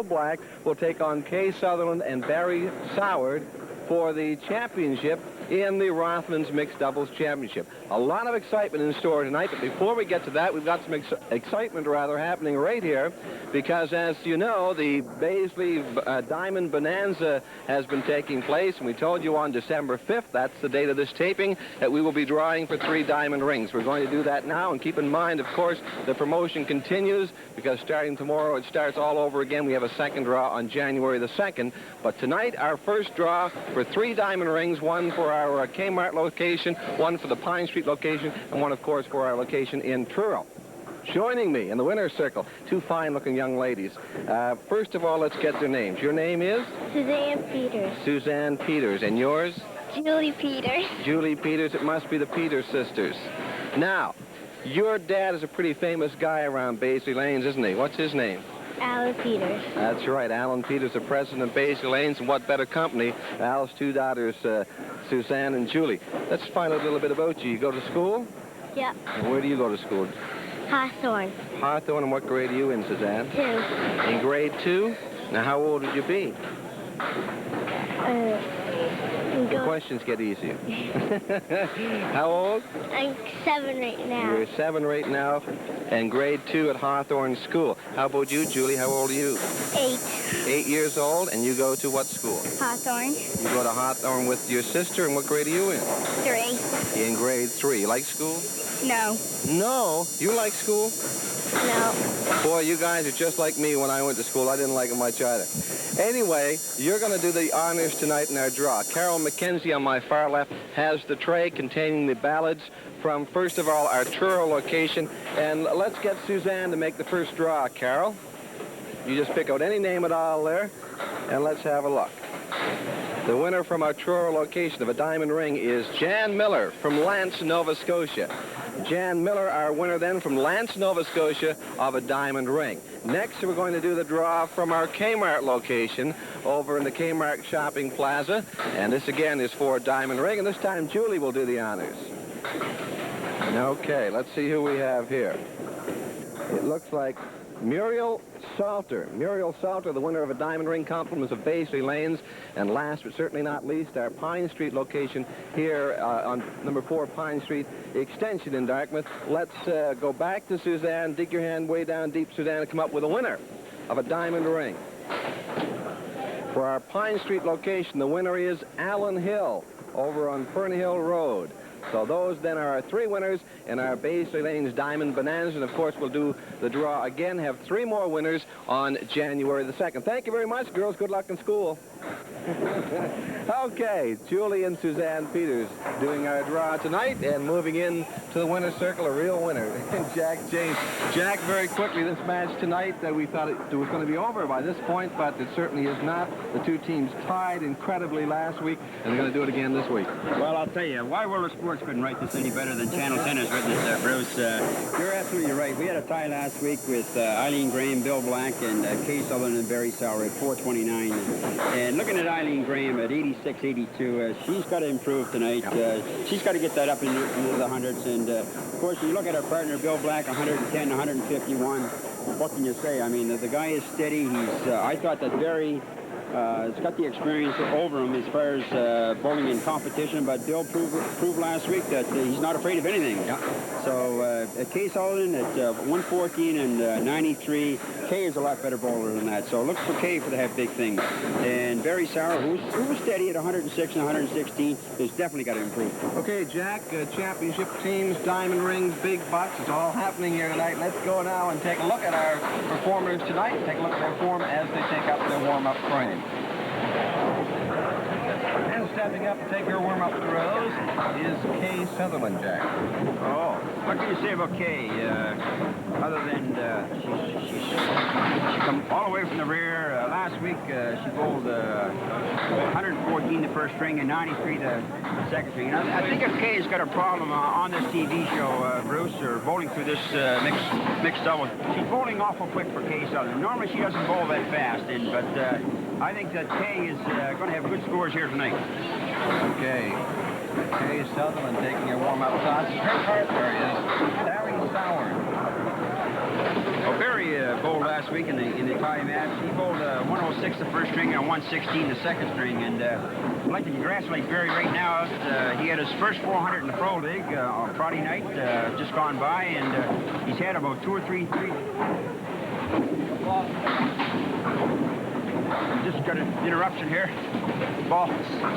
Black will take on Kay Sutherland and Barry Soward for the championship in the ROTHMANS Mixed Doubles Championship. A lot of excitement in store tonight, but before we get to that, we've got some excitement happening right here, because as you know, the Baisley Diamond Bonanza has been taking place, and we told you on December 5th, that's the date of this taping, that we will be drawing for 3 diamond rings. We're going to do that now, and keep in mind, of course, the promotion continues, because starting tomorrow, it starts all over again. We have a second draw on January the 2nd, but tonight, our first draw for 3 diamond rings, one for our Kmart location, one for the Pine Street location, and one, of course, for our location in Truro. Joining me in the winner's circle, 2 fine-looking young ladies. First of all, let's get their names. Your name is? Suzanne Peters. Suzanne Peters. And yours? Julie Peters. Julie Peters. It must be the Peters sisters. Now, your dad is a pretty famous guy around Baisley Lanes, isn't he? What's his name? Alan Peters. That's right, Alan Peters, the president of Baisley Lanes, and what better company? Al's 2 daughters, Suzanne and Julie. Let's find out a little bit about you. You go to school? Yep. And where do you go to school? Hawthorne. Hawthorne, and what grade are you in, Suzanne? 2. In grade 2? Now, how old would you be? The questions get easier. How old? I'm 7 right now. You're 7 right now, and grade 2 at Hawthorne School. How about you, Julie? How old are you? 8. 8 years old, and you go to what school? Hawthorne. You go to Hawthorne with your sister, and what grade are you in? 3. In grade 3. You like school? No. No? You like school? No. Boy, you guys are just like me when I went to school. I didn't like it much either. Anyway, you're going to do the honors tonight in our draw. Carol McKenzie on my far left has the tray containing the ballads from, first of all, our Truro location. And let's get Suzanne to make the first draw, Carol. You just pick out any name at all there, and let's have a look. The winner from our Truro location of a diamond ring is Jan Miller from Lance, Nova Scotia. Jan Miller, our winner then from Lance, Nova Scotia, of a diamond ring. Next, we're going to do the draw from our Kmart location over in the Kmart Shopping Plaza. And this, again, is for a diamond ring. And this time, Julie will do the honors. Okay, let's see who we have here. It looks like Muriel Salter. Muriel Salter, the winner of a diamond ring, compliments of Baisley Lanes. And last but certainly not least, our Pine Street location here on number 4 Pine Street Extension in Dartmouth. Let's go back to Suzanne. Dig your hand way down deep, Suzanne, and come up with a winner of a diamond ring. For our Pine Street location, the winner is Alan Hill over on Fern Hill Road. So those then are our 3 winners in our Baisley Lanes Diamond Bonanza. And of course, we'll do the draw again, have 3 more winners on January the 2nd. Thank you very much, girls. Good luck in school. Okay, Julie and Suzanne Peters doing our draw tonight, and moving in to the winner's circle, a real winner, Jack James. Jack, very quickly, this match tonight, we thought it was going to be over by this point, but it certainly is not. The 2 teams tied incredibly last week, and they're going to do it again this week. Well, I'll tell you, why World of Sports couldn't write this any better than Channel 10 has written it, Bruce. You're absolutely right. We had a tie last week with Eileen Graham, Bill Black, and Kay Sutherland and Barry Soward at 429. And looking at Eileen Graham at 86-82, she's got to improve tonight. She's got to get that up into the hundreds. And, of course, you look at her partner, Bill Black, 110, 151. What can you say? I mean, the guy is steady. I thought that Barry has got the experience over him as far as bowling in competition, but Bill proved last week that he's not afraid of anything. Yeah. So Kay Sullivan at 114 and 93. Kay is a lot better bowler than that, so look for Kay to have big things. And Barry Sauer, who was steady at 106 and 116, has definitely got to improve. Okay, Jack, championship teams, diamond rings, big bucks, it's all happening here tonight. Let's go now and take a look at our performers tonight. Take a look at their form as they take up their warm-up frame. And stepping up to take her warm-up throws is Kay Sutherland, Jack. Oh, what can you say about Kay? Other than she come all the way from the rear. Last week she bowled 114 the first string and 93 the second string. And I think if Kay's got a problem on this TV show, Bruce, or bowling through this mixed double, she's bowling awful quick for Kay Sutherland. Normally she doesn't bowl that fast, but I think that Kay is going to have good scores here tonight. Okay. Kay Sutherland taking her warm-up toss. Her partner is Barry Soward. Oh, Barry bowled last week in the tie match. He bowled 106 the first string and 116 the second string. And I'd like to congratulate Barry right now. He had his first 400 in the Pro League on Friday night, just gone by, and he's had about 2 or 3. Just got an interruption here. Ball,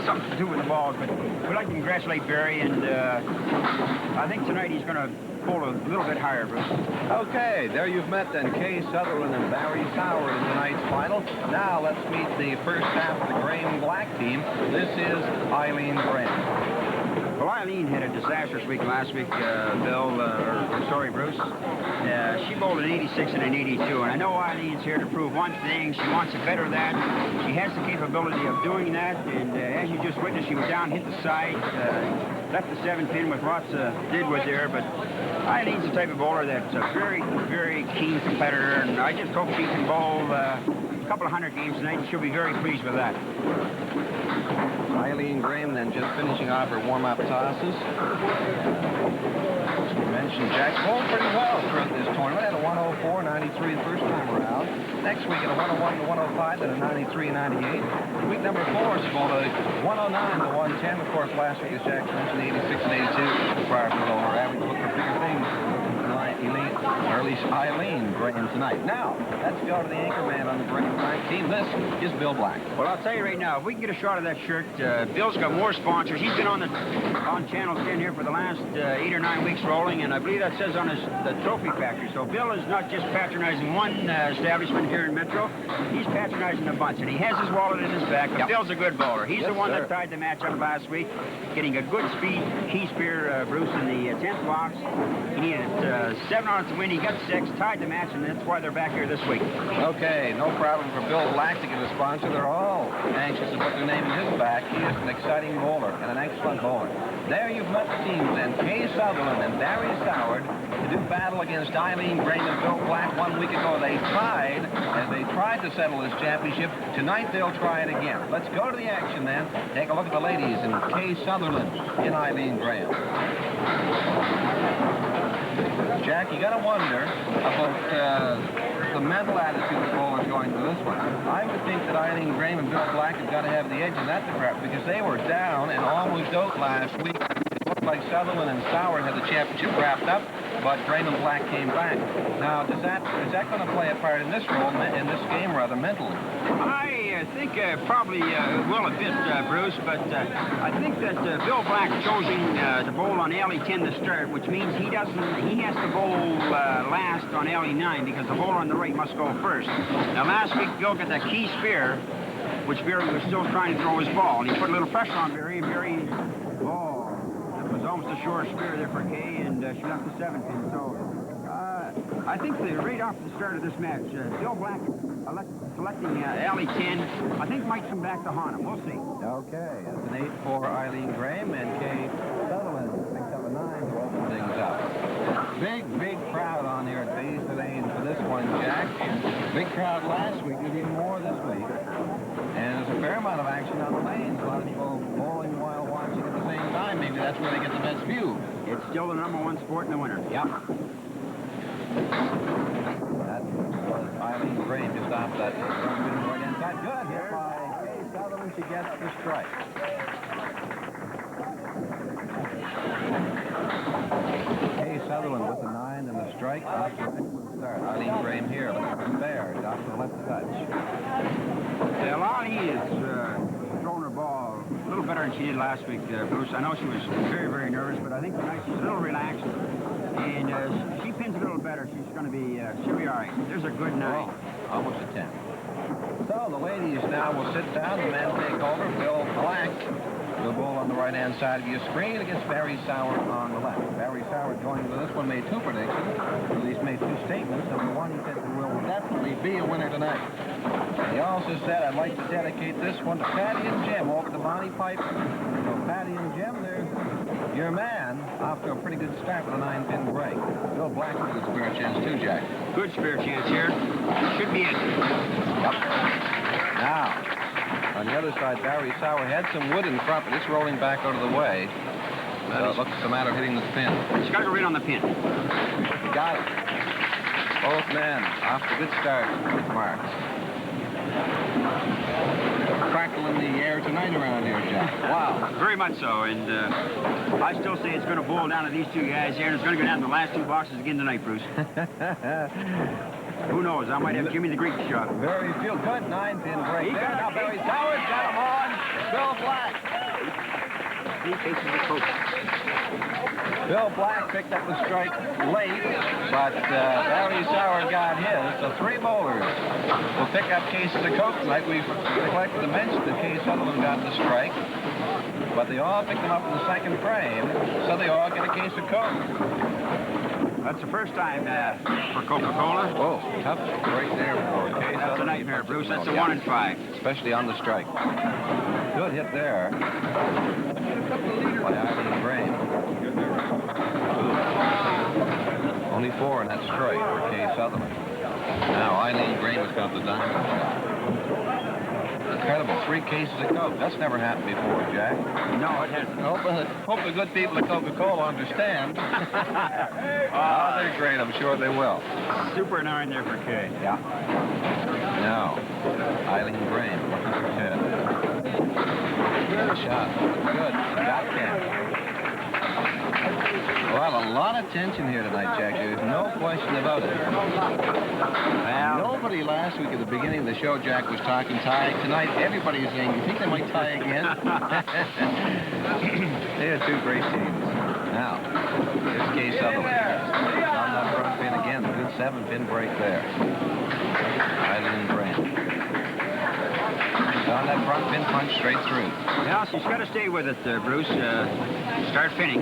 something to do with the balls, but we'd like to congratulate Barry, and I think tonight he's going to bowl a little bit higher, Bruce. Okay, there you've met then Kay Sutherland and Barry Soward in tonight's final. Now let's meet the first half of the Graham Black team. This is Eileen Graham. Well, Eileen had a disastrous week last week, Bruce. She bowled an 86 and an 82, and I know Eileen's here to prove one thing. She wants to better that. She has the capability of doing that, and as you just witnessed, she was down, hit the side, left the 7-pin with lots of didwood there, but Eileen's the type of bowler that's a very, very keen competitor, and I just hope she can bowl a couple of 100 games tonight, and she'll be very pleased with that. Eileen Graham then just finishing off her warm-up tosses. As we mentioned, Jack bowled pretty well throughout this tournament. Had a 104, 93 the first time around. Next week at a 101 to 105, then a 93, 98. Week number 4, she bowled a 109 to 110. Of course, last week, as Jack mentioned, 86 and 82. Prior to her average, look for bigger things. Eileen Graham tonight. Now, let's go to the anchor man on the Graham Black team. This is Bill Black. Well, I'll tell you right now, if we can get a shot of that shirt, Bill's got more sponsors. He's been on Channel 10 here for the last 8 or 9 weeks rolling, and I believe that says on the Trophy Factory. So Bill is not just patronizing one establishment here in Metro. He's patronizing a bunch, and he has his wallet in his back. Yep. Bill's a good bowler. He's the one that tied the match up last week, getting a good speed key spear, Bruce, in the 10th box. He had 7 on to win. He got 6, tied the match, and that's why they're back here this week. Okay, no problem for Bill Black to get a sponsor. They're all anxious to put their name in his back. He is an exciting bowler and an excellent bowler. There you've met the teams then, Kay Sutherland and Barry Soward to do battle against Eileen Graham and Bill Black. 1 week ago they tied as they tried to settle this championship. Tonight they'll try it again. Let's go to the action then. Take a look at the ladies and Kay Sutherland and Eileen Graham. Jack, you got to wonder about the mental attitude the bowlers going to this one. I would think that Eileen Graham and Bill Black have got to have the edge in that department because they were down and almost out last week. It looked like Sutherland and Soward had the championship wrapped up, but Graham and Black came back. Now, is that going to play a part in this role, in this game, rather mentally? I think probably will a bit, Bruce, but I think that Bill Black choosing to bowl on alley 10 to start, which means he has to bowl last on alley 9 because the bowler on the right must go first. Now, last week, Bill got that key spear, which Barry was still trying to throw his ball, and he put a little pressure on Barry, and Barry, it was almost a short spear there for Kay, and she left the 7-pin. So I think right off the start of this match, Bill Black selecting alley 10, I think might come back to haunt him. We'll see. Okay, it's an 8 for Eileen Graham, and Kay Sutherland picks up a 9 to open things up. Big crowd on here at Baisley for this one, Jack. Big crowd last week, there's even more this week. And there's a fair amount of action on the lanes. A lot of people bowling while watching at the same time. Maybe that's where they get the best view. It's still the #1 sport in the winter. Yep. That was Eileen Graham just off that right inside. Good hit by Kay Sutherland. She gets the strike. Kay Sutherland with the 9 and the strike. Off to the start. Eileen Graham here. Looking fair. Off to the left touch. Well, Eileen is throwing her ball a little better than she did last week, Bruce. I know she was very, very nervous, but I think tonight she's a little relaxed. And she pins a little better. She'll be all right. There's a good 9. Almost a 10. So the ladies now will sit down. The men take over. Bill Black will bowl on the right-hand side of your screen against Barry Soward on the left. Barry Soward joining with this one made 2 predictions. At least made 2 statements. Number 1, he said there will definitely be a winner tonight. He also said, I'd like to dedicate this one to Patty and Jim over to Bonnie Piper. So Patty and Jim, there's your man off to a pretty good start with a 9-pin break. Bill Black with a spare chance too, Jack. Good spare chance here. Should be it. Yep. Now, on the other side, Barry Soward had some wood in front, but it's rolling back out of the way. It looks the matter of hitting the pin. It's got to go right on the pin. Got it. Both men off to good start with marks. Crackle in the air tonight around here, Jack. Wow. Very much so, and I still say it's going to boil down to these two guys here, and it's going to go down to the last two boxes again tonight, Bruce. Who knows? I might have Jimmy the Greek shot. Very feel good. 9-pin break. There now, Barry Soward got him on. Bill Black. 3 cases of Coke. Bill Black picked up the strike late, but Barry Soward got his. So 3 bowlers will pick up cases of Coke tonight. We neglected to mention that Kay Sutherland got the strike, but they all picked them up in the second frame, so they all get a case of Coke. That's the first time for Coca-Cola. Whoa, tough break there for Kay Sutherland. That's a nightmare, Bruce. That's a 1 in 5. Especially on the strike. Good hit there by Eileen Graham. Only 4 in that strike for Kay Sutherland. Now Eileen Graham has got the diamond shot. Incredible, 3 cases of Coke. That's never happened before, Jack. No, it hasn't. Hope the good people at Coca-Cola understand. Oh, they're great. I'm sure they will. Super 9 there for Kay. Yeah. Now, Eileen Graham looking for 10. Good shot. Good. Got 10. Well, a lot of tension here tonight, Jack. There's no question about it. Well, nobody last week at the beginning of the show, Jack, was talking tie. Tonight, everybody is saying, you think they might tie again? They are 2 great teams. Now, here's Kay Sutherland. On that front pin again. Good 7-pin break there. Eileen Graham. On that front pin punch straight through. Yeah, she's got to stay with it, Bruce. Start pinning.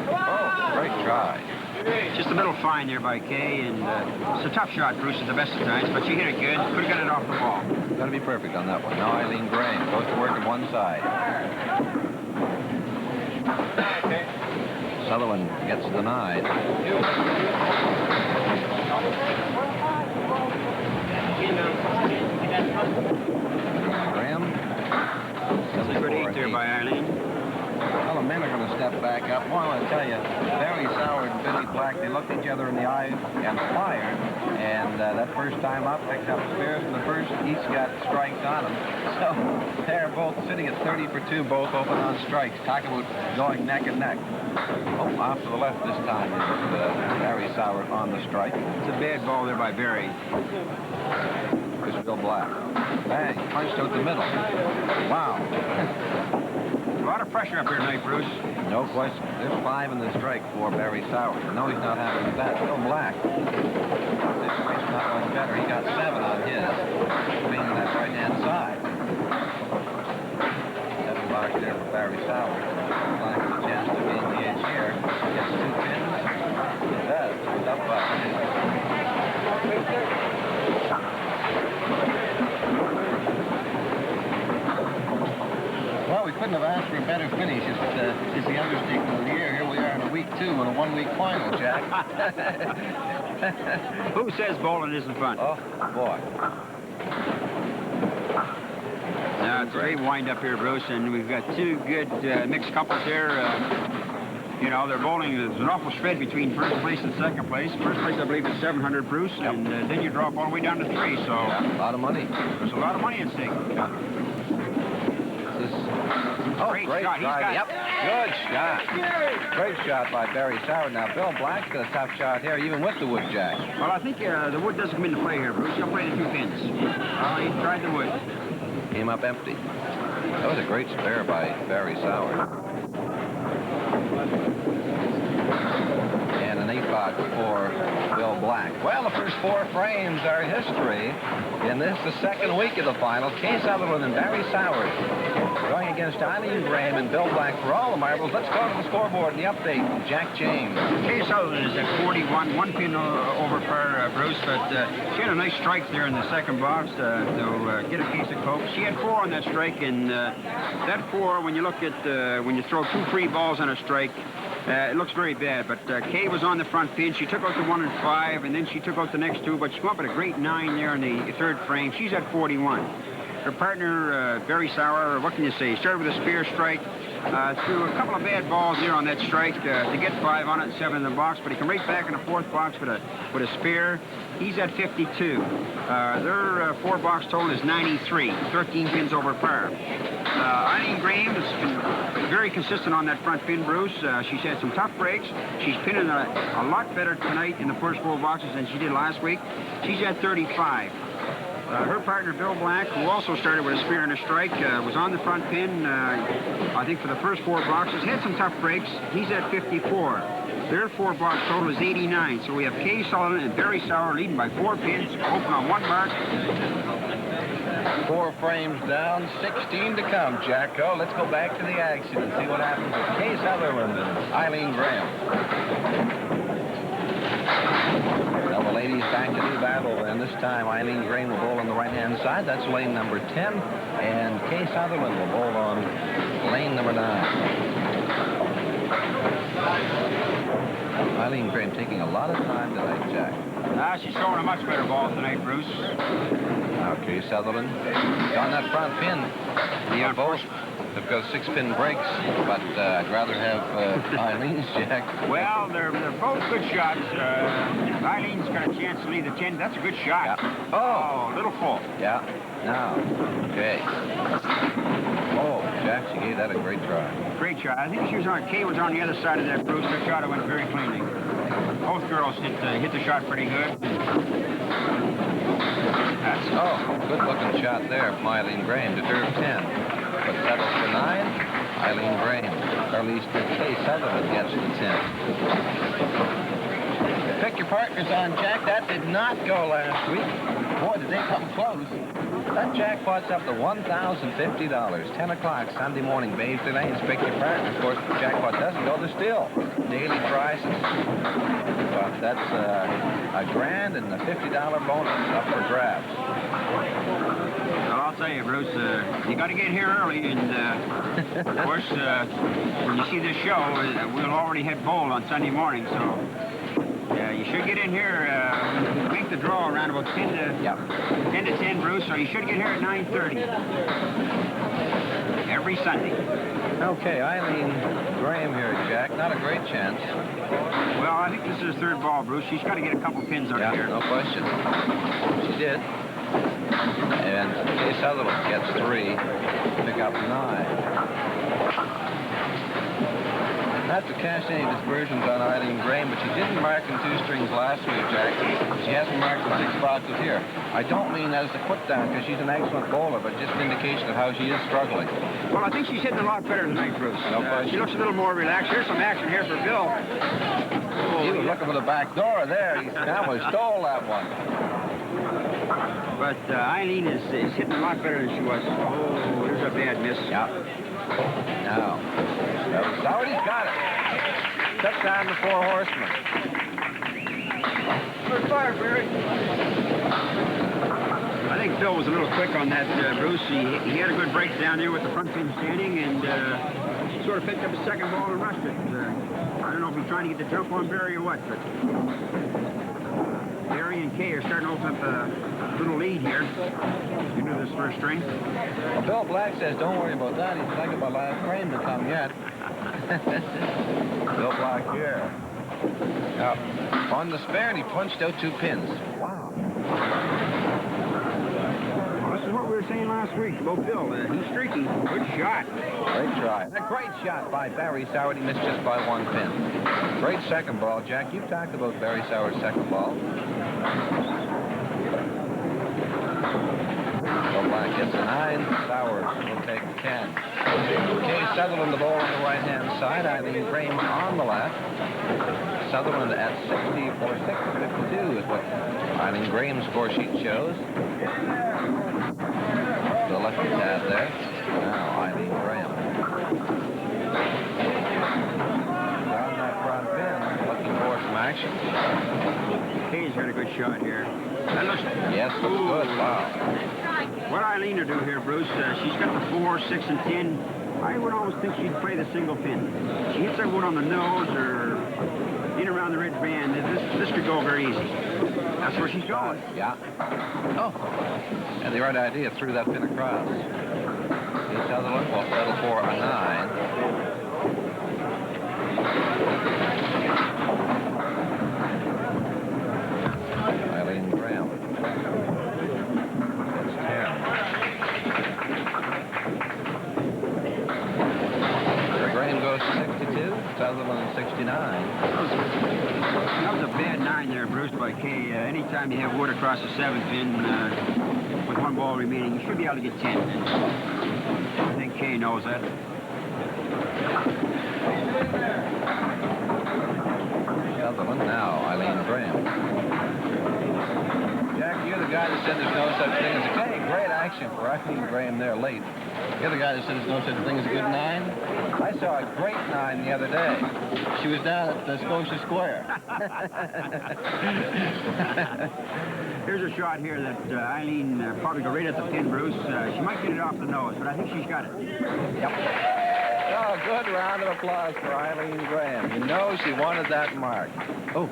Oh, great try. Just a little fine there by Kay, and it's a tough shot, Bruce, at the best of times, but she hit it good. Could have got it off the ball. Got to be perfect on that one. Now Eileen Graham goes to work on one side. Sutherland gets denied. Graham. That's a good 8 there by Eileen. Well, the men are going to step back up. Well, I tell you, Barry Soward and Billy Black, they looked each other in the eye and fired. And that first time up, picked up spares from the first. Each got strikes on them. So they're both sitting at 30 for 2, both open on strikes. Talk about going neck and neck. Oh, off to the left this time is Barry Soward on the strike. It's a bad ball there by Barry. Here's Bill Black. Bang, punched out the middle. Wow. A lot of pressure up here tonight, Bruce. No question. There's 5 in the strike for Barry Soward. No, he's not happy with that. Bill Black. This race not much better. He got 7 on his, being on that right-hand side. 7 box there for Barry Soward. Black has a chance to gain the edge here. Gets 2 pins. He does. He's up by 2. Well, we couldn't have asked for a better finish. It's the understatement of the year. Here we are in a week 2 and a 1-week final, Jack. Who says bowling isn't fun? Oh, boy. Now, it's a great wind-up here, Bruce, and we've got 2 good mixed couples here. You know, they're bowling. There's an awful spread between first place and second place. First place, I believe, is 700, Bruce, and then you drop all the way down to 3, so... Yeah, a lot of money. There's a lot of money at stake. Yeah. Great shot. He's got Yep. Good shot. Great shot by Barry Soward. Now, Bill Black's got a tough shot here, even with the wood, Jack. Well, I think the wood doesn't come into play here, Bruce. He'll play the 2 pins. He tried the wood. Came up empty. That was a great spare by Barry Soward. And an 8 box for Bill Black. Well, the first 4 frames are history. And this is the second week of the final. Kay Sutherland and Barry Soward going against Eileen Graham and Bill Black for all the marbles. Let's go to the scoreboard and the update. Jack James. Kay Sutherland is at 41, 1 pin over par, Bruce, but she had a nice strike there in the second box to get a case of Coke. She had 4 on that strike, and that 4, when you look at, when you throw 2 free balls on a strike, it looks very bad, but Kay was on the front pin. She took out the 1 and 5, and then she took out the next 2, but she came up with a great 9 there in the third frame. She's at 41. Her partner, Barry Soward, what can you say? Started with a spear strike, Threw a couple of bad balls here on that strike to get 5 on it and 7 in the box, but he come right back in the 4th box with a spare. He's at 52. Their 4-box total is 93, 13 pins over par. Eileen Graham has been very consistent on that front pin, Bruce. She's had some tough breaks. She's pinning a lot better tonight in the first 4 boxes than she did last week. She's at 35. Her partner, Bill Black, who also started with a spear and a strike, was on the front pin, I think, for the first 4 boxes. Had some tough breaks. He's at 54. Their 4-box total is 89. So we have Kay Sullivan and Barry Sauer leading by 4 pins, open on 1 mark. 4 frames down, 16 to come, Jacko. Let's go back to the action and see what happens with Kay Sutherland and Eileen Graham. Now the ladies back to do battle, and this time Eileen Graham will bowl on the right-hand side. That's lane number 10, and Kay Sutherland will bowl on lane number 9. Eileen Graham taking a lot of time tonight, Jack. She's throwing a much better ball tonight, Bruce. Okay, Sutherland on that front pin. Yeah, both have got 6-pin breaks, but I'd rather have Eileen's, Jack. Well, they're both good shots. Eileen's got a chance to lead the 10. That's a good shot. Yeah. Oh, a little full. Yeah. Now, okay. Oh, Jack, she gave that a great try. Great shot. I think Kay was on the other side of that, Bruce. That shot went very cleanly. Both girls hit the shot pretty good. Good-looking shot there from Eileen Graham to serve 10. But settles for 9. Eileen Graham, or at least Kay Sutherland gets the 10. Pick your partners on, Jack. That did not go last week. Boy, did they come close. That jackpot's up to $1,050. 10 o'clock Sunday morning, Baisley Lanes. Pick your partner. Of course, the jackpot doesn't go. There's still daily prizes. But that's a grand and a $50 bonus up for grabs. Well, I'll tell you, Bruce, you got to get here early, and of course, when you see this show, we'll already hit bowl on Sunday morning, so you should get in here, make the draw around about 10 to 10, Bruce, so you should get here at 9:30 every Sunday. Okay, Eileen Graham here, Jack. Not a great chance. Well, I think this is her 3rd ball, Bruce. She's got to get a couple pins out here. No question. She did. And Kay Sutherland gets 3. Pick up 9. Not to cast any dispersions on Eileen Graham, but she didn't mark in 2 strings last week, Jack. She hasn't marked in 6 boxes here. I don't mean that as a put down, because she's an excellent bowler, but just an indication of how she is struggling. Well, I think she's hitting a lot better tonight, Bruce. She looks a little more relaxed. Here's some action here for Bill. He was looking for the back door there. He almost stole that one. But Eileen is hitting a lot better than she was. Oh, there's a bad miss. Yeah. Now, Sauerdy's got it. Touchdown the 4 horsemen. Good fire, Barry. I think Bill was a little quick on that, Bruce. He had a good break down there with the front pin standing, and sort of picked up his 2nd ball and rushed it. I don't know if he's trying to get the jump on Barry or what, but Barry and Kay are starting to open up a little lead here into this first string. Well, Bill Black says, don't worry about that. He's thinking about last frame to come yet. Bill Black here. Now, on the spare, and he punched out 2 pins. Wow. Well, this is what we were saying last week about Bill. He's streaky. Good shot. Great try. A great shot by Barry Sauer. He missed just by 1 pin. Great 2nd ball, Jack. You've talked about Barry Sauer's 2nd ball. Bill Black gets a 9. Sauer will take 10. Kay Sutherland, the ball on the right-hand side. Eileen Graham on the left. Sutherland at 60 for 652 is what Eileen Graham's score sheet shows. The lefty tab there. Now Eileen Graham. Down that front pin, looking for some action. Kay's got a good shot here. That looks... Yes, looks good. Wow. What Eileen will do here, Bruce, she's got the 4, 6, and 10. I would always think she'd play the single pin. She hits that one on the nose or in around the ridge band. This could go very easy. That's where she's going. Yeah. Oh. And the right idea, threw that pin across. Kay Sutherland will settle for a 9. Eileen Graham. That's 10. Graham goes to 62. Sutherland 69. That was a bad 9 there, Bruce, by Kay. Anytime you have wood across the 7th pin with 1 ball remaining, you should be able to get 10. And I think Kay knows that. Sutherland now, Eileen Graham. Jack, you're the guy that said there's no such thing as a K. Great action for Eileen Graham there late. You're the guy that said there's no such thing as a good 9. I saw a great 9 the other day. She was down at the Scotia Square. Here's a shot here that Eileen probably go right at the pin, Bruce. She might get it off the nose, but I think she's got it. Yep. Oh, good round of applause for Eileen Graham. You know she wanted that mark. Oh.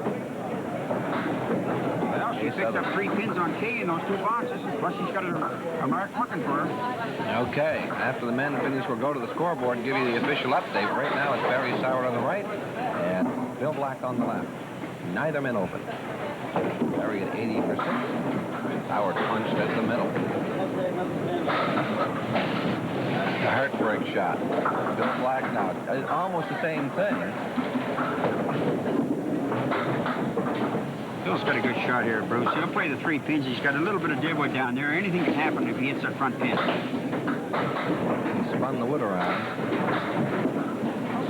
Well, she picked up 3 pins on Kay in those 2 boxes, plus she's got a mark looking for her. Okay, after the men finish, we'll go to the scoreboard and give you the official update. Right now, it's Barry Soward on the right and Bill Black on the left. Neither men open. Barry at 80%. Howard punched at the middle. A heartbreak shot. Bill Black now. It's almost the same thing. Bill's got a good shot here, Bruce. He'll play the 3 pins. He's got a little bit of deadwood down there. Anything can happen if he hits that front pin. He spun the wood around.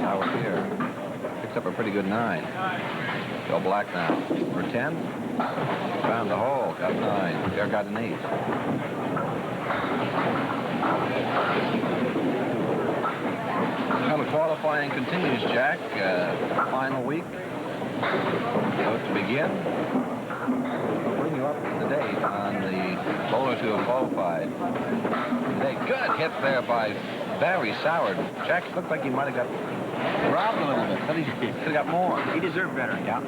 Howard here. Picks up a pretty good 9. Bill Black now. For 10. Found the hole. Got 9. There got an 8. Well, the qualifying continues, Jack. Final week. So to begin, we'll bring you up to date on the bowlers who have qualified today. Good hit there by Barry Soward. Jack looked like he might have got robbed a little bit. But he could have got more. He deserved better. Yeah.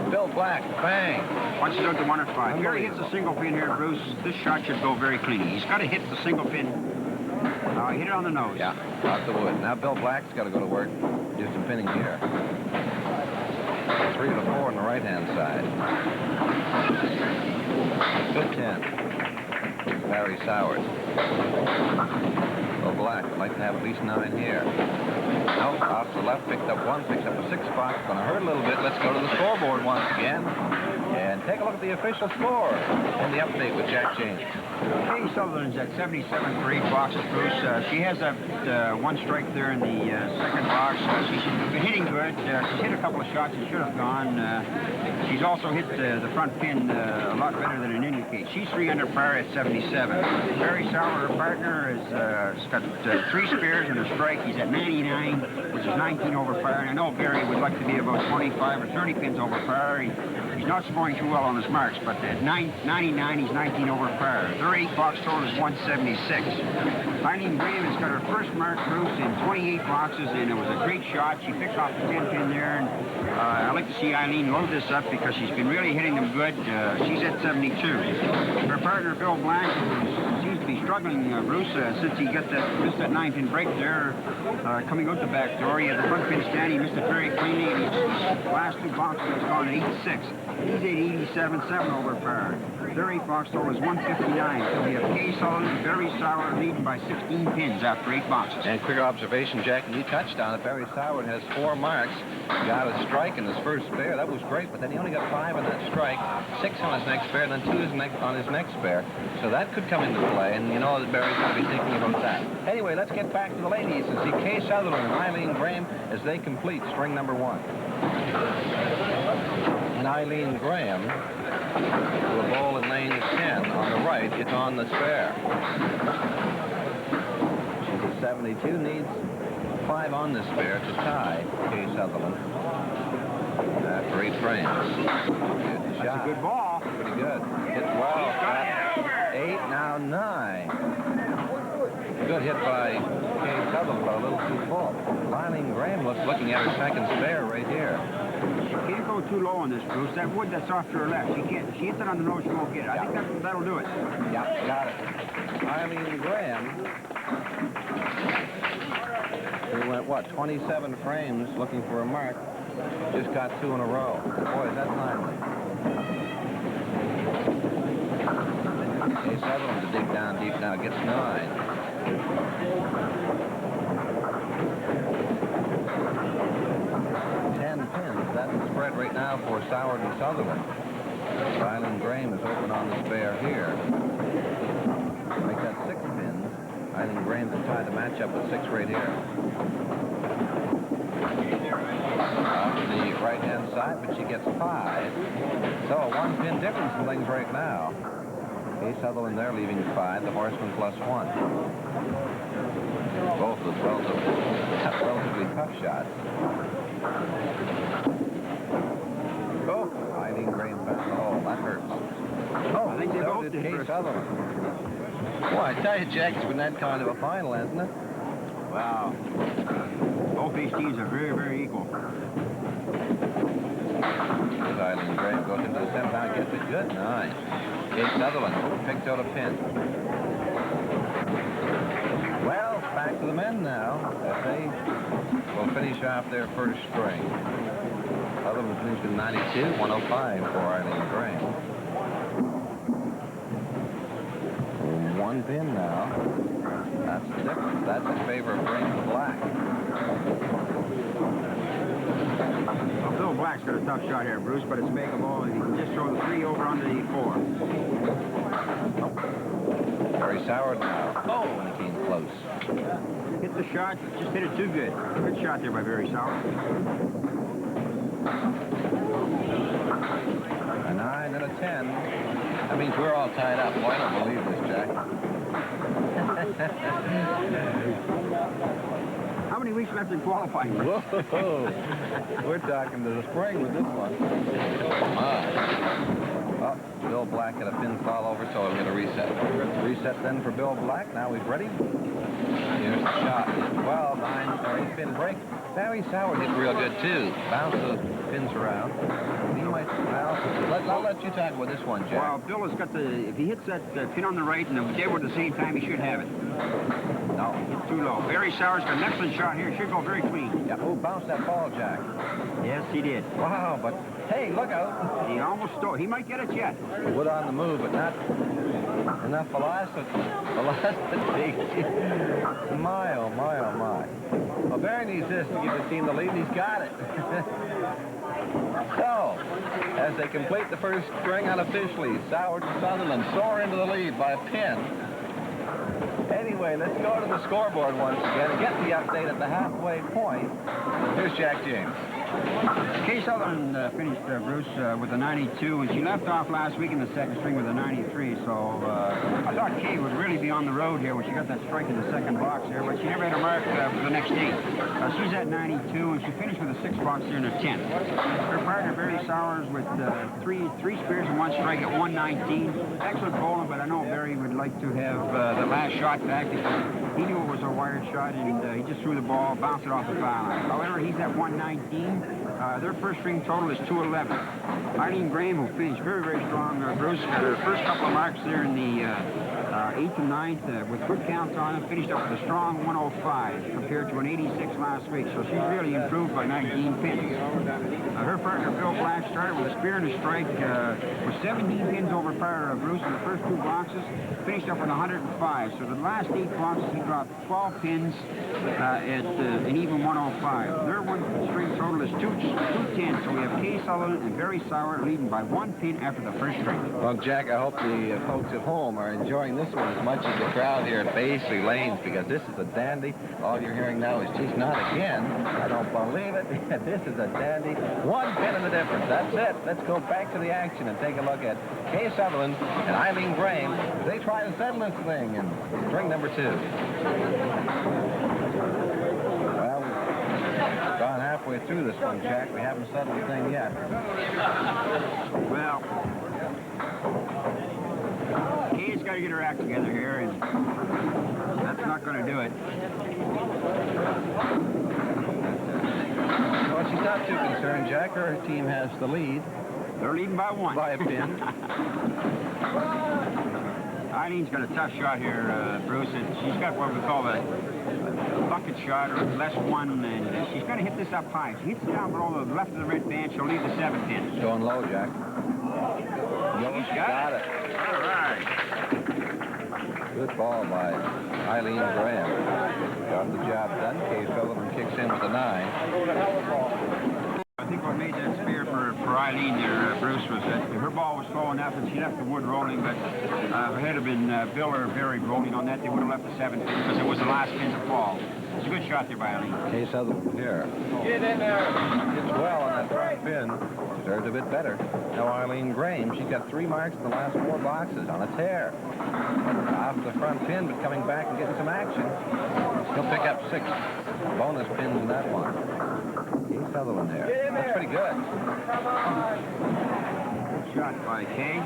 Bill Black, bang. Punches out to 1 or 5. Here he hits a single pin here, Bruce. This shot should go very clean. He's got to hit the single pin. He hit it on the nose. Yeah, off the wood. Now Bill Black's got to go to work, do some pinning here. 3 to 4 on the right-hand side. Good 10. Barry Soward. Bill Black would like to have at least 9 here. Nope, off to the left, picked up 1, picks up a 6 box. Going to hurt a little bit. Let's go to the scoreboard once again and take a look at the official score and the update with Jack James. Kay Sutherland's at 77 for 8 boxes, Bruce. She has that 1 strike there in the 2nd box. She's been hitting good. She's hit a couple of shots that should have gone. She's also hit the front pin a lot better than it indicates. She's 3 under par at 77. Barry Soward, her partner, has got 3 spares and a strike. He's at 99, which is 19 over par. And I know Barry would like to be about 25 or 30 pins over par. He's not scoring too well on his marks, but at 99, he's 19 over par. Their 8 box total is 176. Eileen Graham has got her first mark, Bruce, in 28 boxes, and it was a great shot. She picked off the 10 pin there, and I'd like to see Eileen load this up because she's been really hitting them good. She's at 72. Her partner, Bill Black, seems to be struggling, Bruce, since he got missed that 9-pin break there, coming out the back door. He had the front pin stand. He missed it very cleanly, and his last 2 boxes has gone at 86. He's at 87.7 over par. Their 8 box total is 159. So we have Kay Sutherland, Barry Soward leading by 16 pins after 8 boxes. And quick observation, Jack, and you touched on it. Barry Soward has 4 marks. Got a strike in his first spare. That was great, but then he only got 5 on that strike, 6 on his next spare, and then 2 on his next spare. So that could come into play, and you know that Barry's going to be thinking about that. Anyway, let's get back to the ladies and see Kay Sutherland and Eileen Graham as they complete string number 1. And Eileen Graham will bowl in lane 10 on the right. It's on the spare. She's at 72, needs 5 on the spare to tie Kay Sutherland after 8 frames. That's a good ball. Pretty good. Hit well. 8, now 9. Good hit by Kay Sutherland, but a little too full. Eileen Graham looking at her second spare right here. She can't go too low on this, Bruce. That wood that's off to her left, she can't. She hits it on the nose, she won't get it. I think that'll do it. Yeah, got it. Eileen Graham, who went, what, 27 frames looking for a mark, just got 2 in a row. Boy, is that timely. Case Sutherland to dig down deep now, gets 9. 10 pins. That's the spread right now for Soward and Sutherland. Eileen Graham is open on the spare here. Make that 6 pins. Eileen Graham to tie the matchup with 6 right here. Off to the right-hand side, but she gets 5. So a 1-pin difference in things right now. Case Sutherland there leaving 5, the horseman +1. Both of relatively tough shots. Oh, Eileen Graham found the hole. That hurts. Oh, I think they both did did Case first. Sutherland. Well, I tell you, Jack, it's been that kind of a final, hasn't it? Wow. Both these teams are very, very equal. Here's Eileen Graham, goes into the 7th down, gets it good. Nice. Case Sutherland picked out a pin. Well, back to the men now. If they will finish off their first string. Sutherland finished in 92, 105 for Eileen Graham. 1 pin now. That's the difference. That's in favor of Graham and Black. Well, Bill Black's got a tough shot here, Bruce, but it's makeable. He can just throw the 3 over onto the 4. Very Soward now. Oh, and he came close. Hit the shot, just hit it too good. Good shot there by Barry Soward. A 9 and a 10. That means we're all tied up. Well, I don't believe this, Jack. How many weeks left in qualifying? Whoa! We're talking to the spring with this one. Oh, Bill Black had a pin fall over, so I'm going to reset. Reset then for Bill Black. Now he's ready. Here's the shot. 12, 9, or 8-pin break. Barry Soward hit real good, too. Bounce those pins around. He might, well, I'll let you talk about this one, Jack. Well, Bill has got the, if he hits that pin on the right and they were at the same time, he should have it. No. It's too low. Barry Soward's got an excellent shot here. Should go very clean. Yeah, oh, bounced that ball, Jack. Yes, he did. Wow, but, hey, look out. He almost stole. He might get it yet. Wood on the move, but not enough velocity. My, oh, my, oh, my. Well, Barry needs this to give the team the lead, and he's got it. So, as they complete the first string unofficially, Soward and Sutherland soar into the lead by a pin. Anyway, let's go to the scoreboard once again and get the update at the halfway point. Here's Jack James. Kay Sutherland finished, Bruce, with a 92, and she left off last week in the second string with a 93, so I thought Kay would really be on the road here when she got that strike in the second box here, but she never had a mark for the next 8. She's at 92, and she finished with a 6 box here in the 10th. Her partner, Barry Sowers, with three spears and 1 strike at 119. Excellent bowling, but I know Barry would like to have the last shot back because he knew it was a wired shot, and he just threw the ball, bounced it off the foul line. However, he's at 119. Their first string total is 211. Eileen Graham, who finished very, very strong, Bruce, her first couple of marks there in the 8th and 9th with good counts on them, finished up with a strong 105 compared to an 86 last week. So she's really improved by 19 pins. Her partner, Bill Black, started with a spear and a strike with 17 pins over par Bruce in the first 2 boxes, finished up with 105. So the last 8 boxes, he dropped 12 pins at an even 105. Their one string total is 210. So we have Kay Sutherland and Barry Soward leading by 1 pin after the first string. Well, Jack, I hope the folks at home are enjoying this one as much as the crowd here at Baisley Lanes, because this is a dandy. All you're hearing now is, geez, not again. I don't believe it. This is a dandy. 1 pin in the difference. That's it. Let's go back to the action and take a look at Kay Sutherland and Eileen Graham. They try to settle this thing in string number 2. Well, we've gone halfway through this one, Jack. We haven't settled the thing yet. Well, Kay's got to get her act together here, and that's not going to do it. Well, she's not too concerned, Jack. Her team has the lead. They're leading by 1. By a pin. Eileen's got a tough shot here, Bruce. She's got what we call a bucket shot, or less 1, and she's got to hit this up high. If she hits it down below the left of the red band, she'll leave the 7 pin. Going low, Jack. She's got it. All right. Good ball by Eileen Graham. Got the job done. Kay Sutherland kicks in with the 9. I think what made that spear for Eileen there, Bruce, was that her ball was slow enough and she left the wood rolling, but if it had been Bill or Barry rolling on that, they would have left the 7 pin because it was the last pin to fall. It's a good shot there by Eileen. Kay Sutherland here. Get in there. It's well on that front pin. Deserves a bit better. Now Eileen Graham, she's got 3 marks in the last 4 boxes on a tear. Off the front pin, but coming back and getting some action. She'll pick up 6 bonus pins in that one. Kay Sutherland there. That's pretty good. Good shot by Kay.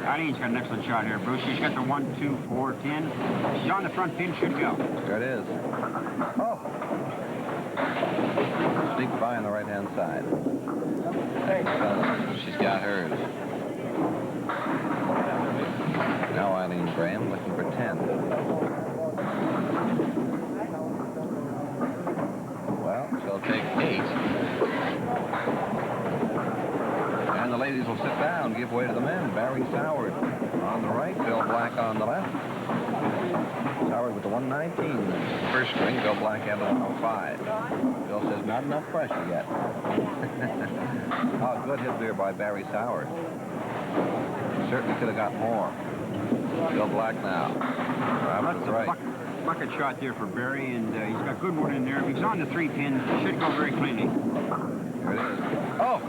Eileen's got an excellent shot here, Bruce. She's got the 1, 2, 4, 10. She's on the front pin, should go. There it is. Oh. Sneak by on the right-hand side. She's got hers. Now Eileen Graham looking for 10. Well, she'll take 8. And the ladies will sit down, give way to the men. Barry Soward on the right, Bill Black on the left. Soward with the 119. First string, Bill Black had a 105. Bill says not enough pressure yet. Oh, good hit there by Barry Soward. Certainly could have got more. Bill Black now. That's right. a bucket shot there for Barry, and he's got good one in there. If he's on the 3 pin, it should go very cleanly. Here it is. Oh!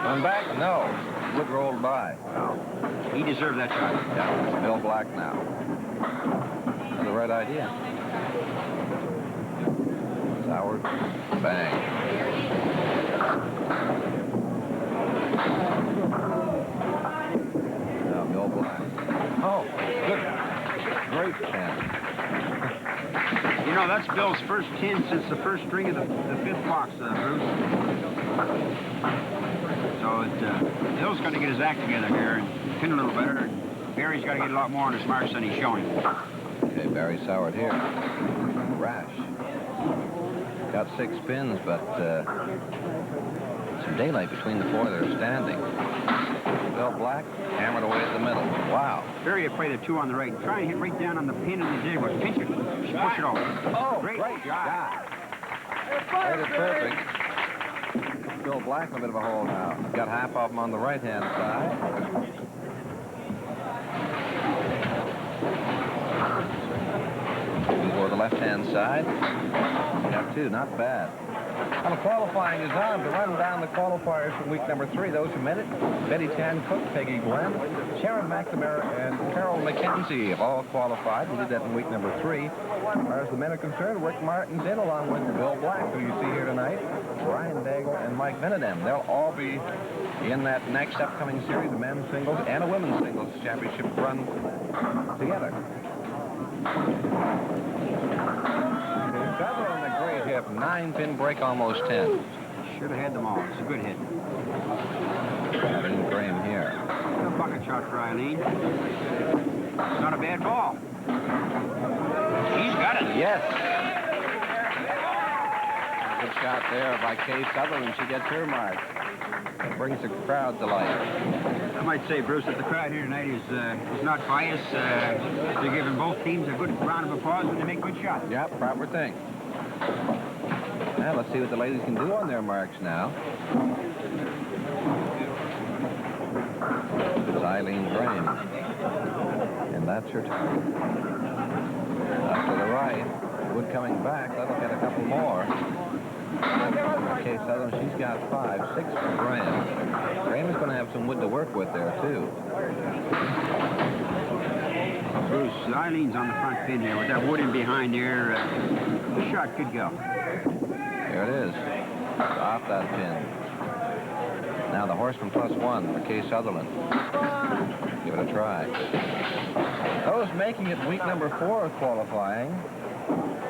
Going back? No. Wood rolled by. Oh. He deserved that shot. Yeah, Bill Black now. That's the right idea. Soward. Bang. Now Bill Black. Oh, good. Great chance. You know, that's Bill's first 10 since the first string of the 5th box, Bruce. So Bill's got to get his act together here and pin a little better. Barry's got to get a lot more on his marks than he's showing. Okay, Barry Soward here. Rash. Got 6 pins, but some daylight between the 4 that are standing. Bill Black hammered away at the middle. Wow. Barry had played the 2 on the right. Try and hit right down on the pin in the dig. Pinch it. Push it over. Oh, great shot. Made it perfect. Bill Black in a bit of a hole now. Got half of them on the right-hand side. For the left-hand side. Got 2, not bad. Well, the qualifying is on. To run down the qualifiers from week number 3, those who made it: Betty Tan Cook, Peggy Glenn, Sharon McNamara, and Carol McKenzie have all qualified. We did that in week number 3. As far as the men are concerned, Rick Martin's in, along with Bill Black, who you see here tonight, Brian Daigle, and Mike Benedem. They'll all be in that next upcoming series, a men's singles and a women's singles championship run together. Sutherland, a great hit. 9-pin break, almost 10. Should have had them all. It's a good hit. Eileen Graham here. A bucket shot for Eileen. It's not a bad ball. He's got it. Yes. Good shot there by Kay Sutherland. She gets her mark. It brings the crowd to life. I might say, Bruce, that the crowd here tonight is not biased. They're giving both teams a good round of applause when they make good shots. Yeah, proper thing. Now, let's see what the ladies can do on their marks now. It's Eileen Graham. And that's her target. Up to the right. Wood coming back. That'll get a couple more. Okay, Sutherland, she's got 5, 6 for Graham. Graham is going to have some wood to work with there, too. Bruce, Eileen's on the front pin there with that wood in behind there. The shot could go. There it is. Off that pin. Now the horseman +1 for Kay Sutherland. Give it a try. Those making it week number 4 of qualifying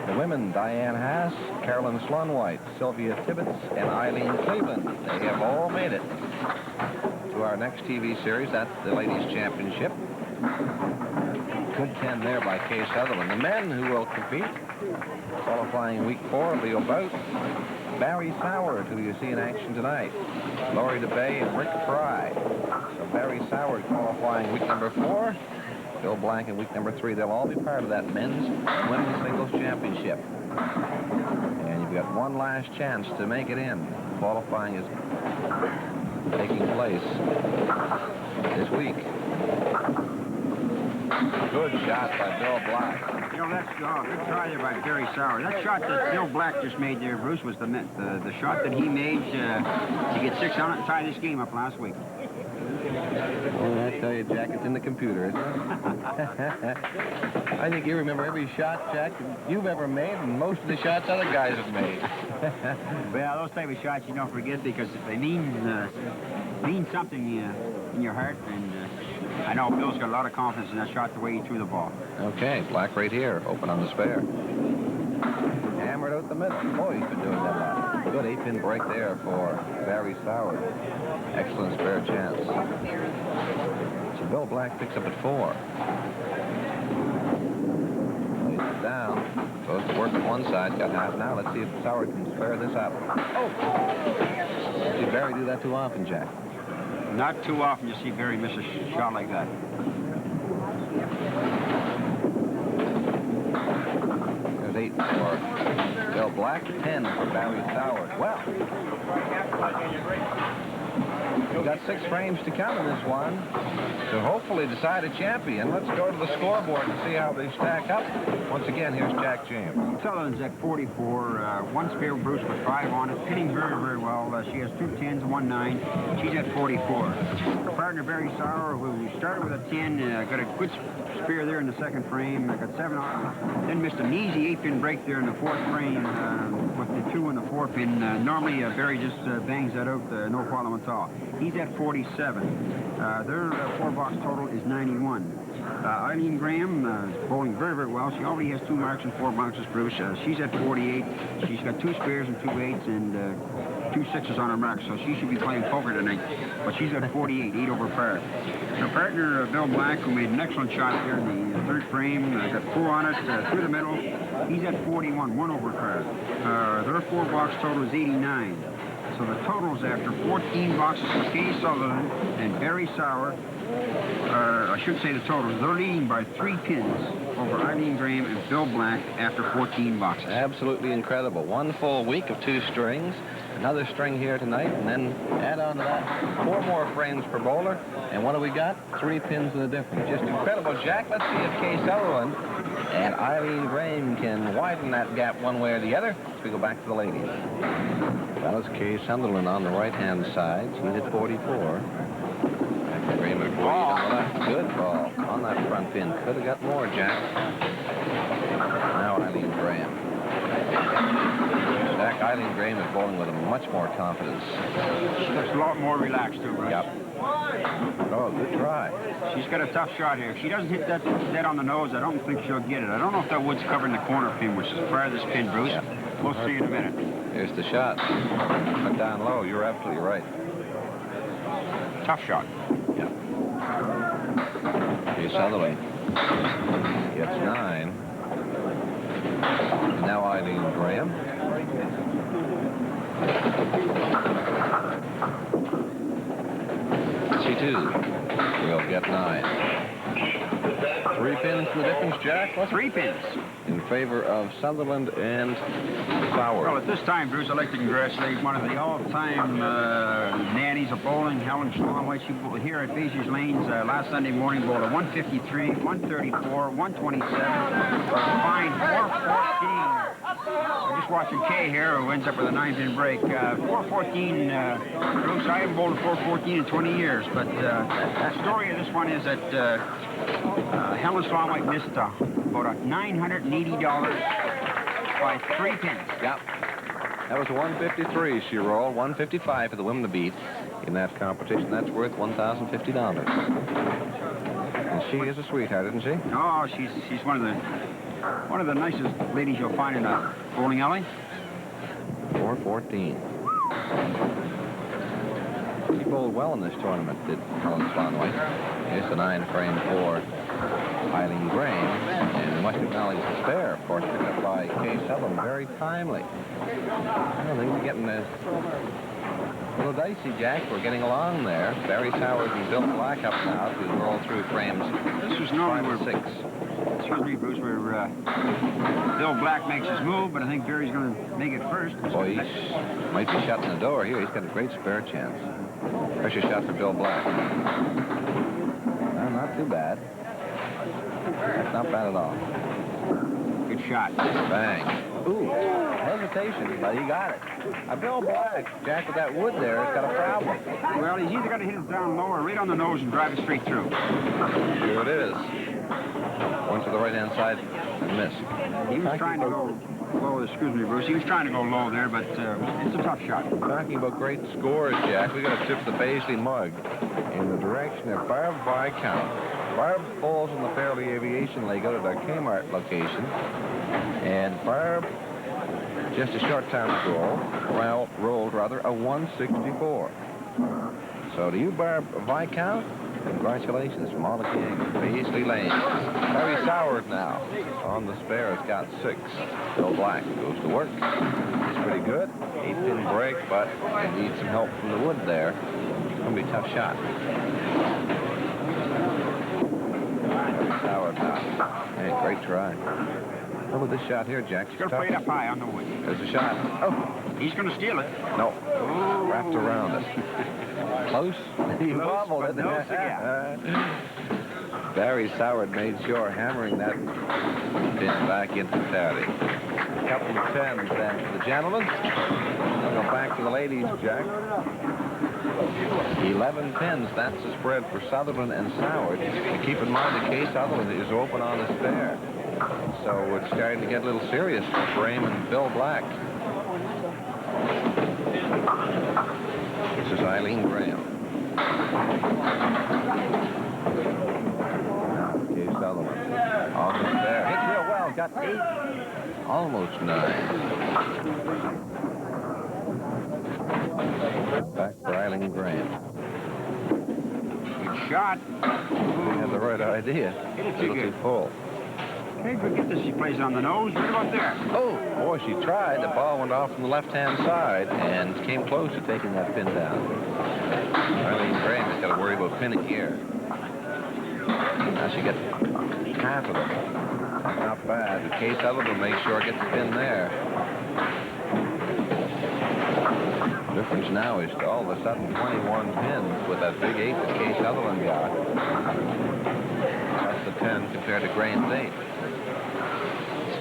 The women, Diane Haas, Carolyn Slunwhite, Sylvia Tibbetts, and Eileen Cleveland. They have all made it to our next TV series. That's the Ladies' Championship. Good 10 there by Kay Sutherland. The men who will compete, qualifying week 4, will be about Barry Soward, who you see in action tonight, Laurie DeBay, and Rick Fry. So Barry Soward qualifying week number 4, Bill Blank in week number 3. They'll all be part of that men's women's singles championship. And you've got one last chance to make it in. Qualifying is taking place this week. Good shot by Bill Black. You know, that's good try there by Barry Sauer. That shot that Bill Black just made there, Bruce, was the shot that he made to get 6 on it and tie this game up last week. Well, I tell you, Jack, it's in the computer, isn't it? I think you remember every shot, Jack, you've ever made, and most of the shots other guys have made. Well, those type of shots you don't forget because they mean something in your heart, and I know Bill's got a lot of confidence in that shot the way he threw the ball. Okay, Black right here, open on the spare. Hammered out the middle. Boy, he's been doing that a lot. Good 8-pin break there for Barry Soward. Excellent spare chance. So Bill Black picks up at 4. Lays it down. Goes to work on one side. Got half now. Let's see if Soward can spare this up. Oh! See Barry do that too often, Jack. Not too often you see Barry miss a shot like that. There's 8 for Bill Black, 10 for Barry Soward. Well, we've got 6 frames to come in this one to hopefully decide a champion. Let's go to the scoreboard and see how they stack up. Once again, here's Jack James. Sutherland's at 44. One spare Bruce with 5 on it. Pinning very, very well. She has 2 10s and 1 9. She's at 44. Her partner, Barry Sauer, who started with a 10, got a good spear there in the 2nd frame. Got 7 on. Then missed an easy 8-pin break there in the 4th frame with the 2 and the 4-pin. Normally, Barry just bangs that out, no problem at all. He's at 47. Their 4-box total is 91. Eileen Graham is bowling very, very well. She already has 2 marks and 4 boxes, Bruce. She's at 48. She's got 2 spares and 2 8s and 2 6s on her mark, so she should be playing poker tonight. But she's at 48, 8 over par. Her partner, Bill Black, who made an excellent shot there in the 3rd frame, got 4 on it through the middle. He's at 41, 1 over par. Their 4-box total is 89. So the totals after 14 boxes for Kay Sutherland and Barry Sauer, I should say the totals, they're leading by 3 pins over Eileen Graham and Bill Black after 14 boxes. Absolutely incredible. 1 full week of 2 strings, another string here tonight, and then add on to that 4 more frames per bowler. And what do we got? 3 pins in the difference. Just incredible, Jack. Let's see if Kay Sutherland and Eileen Graham can widen that gap one way or the other as we go back to the ladies. That was Kay Sutherland on the right-hand side. She's at 44. Graham at 48 on the left. Good ball on that front pin. Could have got more, Jack. Now Eileen Graham. Jack, Eileen Graham is bowling with much more confidence. She looks a lot more relaxed, too, right? Yep. Oh, good try. She's got a tough shot here. If she doesn't hit that dead on the nose, I don't think she'll get it. I don't know if that wood's covering the corner pin, which is part of this pin, Bruce. Yep. We'll see in a minute. Here's the shot. Cut down low. You're absolutely right. Tough shot. Yeah. Kay Sutherland gets 9. And now Eileen Graham. She too will get 9. 3 pins in the difference, Jack? 3 pins. In favor of Sutherland and Sauer. Well, at this time, Bruce, I'd like to congratulate one of the all-time nannies of bowling, Helen Schlonwhite. She bowled here at Baisley's Lanes last Sunday morning, bowled a 153, 134, 127, fine 414. We're just watching Kay here, who ends up with a 9-pin break. 414, Bruce, I haven't bowled a 414 in 20 years, but the story of this one is that Helen Schlonwhite missed about $980 by 3 pins. Yep. That was a 153 she rolled, 155 for the women to beat in that competition. That's worth $1,050. And She is a sweetheart, isn't she? Oh, she's one of the nicest ladies you'll find in a bowling alley. 4-14. She bowled well in this tournament, did Helen Swanwick. Here's the 9-frame for Eileen Graham. And we must acknowledge the spare, of course, picked up by Kay Sutherland. Very timely. I don't think we're getting a little dicey, Jack. We're getting along there. Barry Soward and Bill Black up now to roll through frames. This was normally 5 and 6. Excuse me, Bruce, where Bill Black makes his move, but I think Barry's going to make it first. Boy, he might be shutting the door here. He's got a great spare chance. Pressure shot for Bill Black. No, not too bad. That's not bad at all. Good shot. Bang. Ooh, hesitation, but he got it. Bill Black, Jack, with that wood there, has got a problem. Well, he's either got to hit it down low or right on the nose and drive it straight through. Here it is. Went to the right-hand side and missed. He was trying to go low. Excuse me, Bruce. He was trying to go low there, but it's a tough shot. Talking about great scores, Jack, we got to tip the Baisley mug in the direction of Barb Viscount. Barb falls in the Fairleigh Aviation League out at our Kmart location. And Barb, just a short time ago, rolled a 164. So to you, Barb Viscount, congratulations from all the gang of Baisley Lane. Barry Soward now on the spare has got 6. Bill Black goes to work. He's pretty good. 8-pin break, but he needs some help from the wood there. It's going to be a tough shot. Soward now. Hey, great try. How about this shot here, Jack? He's going to play it up high on the wood. There's a shot. Oh, he's going to steal it. no. Wrapped around it. Close. He wobbled it. No cigar. Barry Soward made sure hammering that pin back into parity. A couple of 10s then for the gentlemen. We'll go back to the ladies, Jack. 11 pins, that's the spread for Sutherland and Soward. And keep in mind that Kay Sutherland is open on the spare. So it's starting to get a little serious for Graham and Bill Black. This is Eileen Graham. Now, Kay Sutherland on the spare. Hit real well, got 8. Almost 9. Back for Eileen Graham. Good shot. He had the right idea. Hit it A little too full. Hey, forget this. He plays on the nose. Right about there. Oh, boy, she tried. The ball went off from the left-hand side and came close to taking that pin down. Eileen Graham has got to worry about pinning here. Now she gets half of them. That's not bad. The Kay Sutherland will make sure it gets the pin there. The difference now is to all of a sudden 21 pins with that big 8 that Kay Sutherland got. That's the 10 compared to Graham's 8.